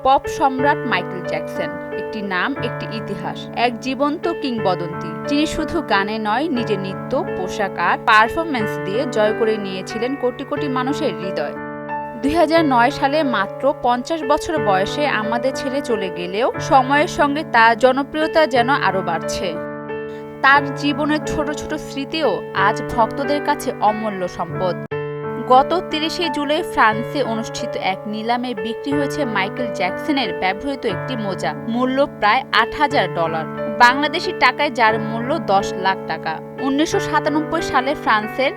Pop সম্রাট Michael Jackson একটি নাম, একটি ইতিহাস, এক জীবন্ত কিংবদন্তি, যিনি শুধু গানে নয়, নিজের নৃত্য, পোশাক আর পারফরম্যান্স দিয়ে জয় করে নিয়েছিলেন কোটি কোটি মানুষের হৃদয়। 2009 সালে মাত্র 50 বছর বয়সে আমাদের ছেড়ে চলে গেলেও সময়ের সঙ্গে তার জনপ্রিয়তা যেন আরও বাড়ছে। তার জীবনের ছোট ছোট স্মৃতিও আজ ভক্তদের কাছে অমূল্য সম্পদ। গত 30 জুলাই ফ্রান্সে অনুষ্ঠিত এক নিলামে বিক্রি হয়েছে মাইকেল জ্যাকসনের ব্যবহৃত একটি মোজা, মূল্য প্রায় $8,000, বাংলাদেশি টাকায় যার মূল্য 10 লাখ টাকা। 1997 সালে ফ্রান্সের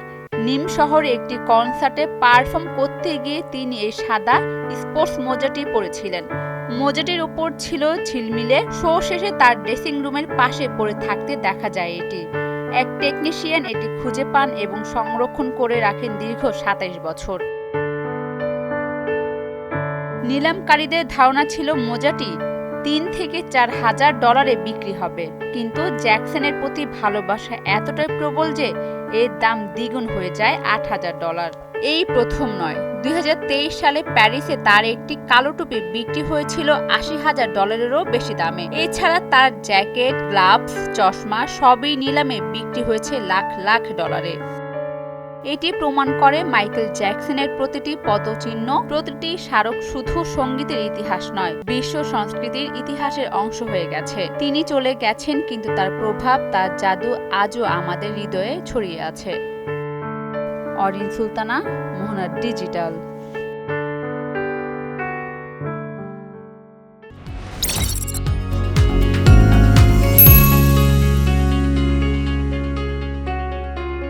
নিম শহরে একটি কনসার্টে পারফর্ম করতে গিয়ে তিনি এই সাদা স্পোর্টস মোজাটি পরেছিলেন। মোজাটির উপর ছিল ঝিলমিলে। শো শেষে তার ড্রেসিং রুমের পাশে পড়ে থাকতে দেখা যায় এটি। এক টেকনিশিয়ান এটি খুঁজে পান এবং সংরক্ষণ করে রাখেন দীর্ঘ 27 বছর। নিলামকারীদের ধারণা ছিল মোজাটি $3,000 থেকে $4,000 বিক্রি হবে, কিন্তু জ্যাকসনের প্রতি ভালোবাসা এতটাই প্রবল যে এর দাম দ্বিগুণ হয়ে যায় $8,000। এই প্রথম নয়, 2023 সালে প্যারিসে তার একটি কালো টুপি বিক্রি হয়েছিল $80,000-এরও বেশি দামে। এছাড়া তার জ্যাকেট, গ্লাভস, চশমা সবই নিলামে বিক্রি হয়েছে লাখ লাখ ডলারে। এটি প্রমাণ করে মাইকেল জ্যাকসনের প্রতিটি পদচিহ্ন, প্রতিটি স্মারক শুধু সঙ্গীতের ইতিহাস নয়, বিশ্ব সংস্কৃতির ইতিহাসের অংশ হয়ে গেছে। তিনি চলে গেছেন, কিন্তু তার প্রভাব, তার জাদু আজও আমাদের হৃদয়ে ছড়িয়ে আছে। অরিন সুলতানা, মোহনা ডিজিটাল।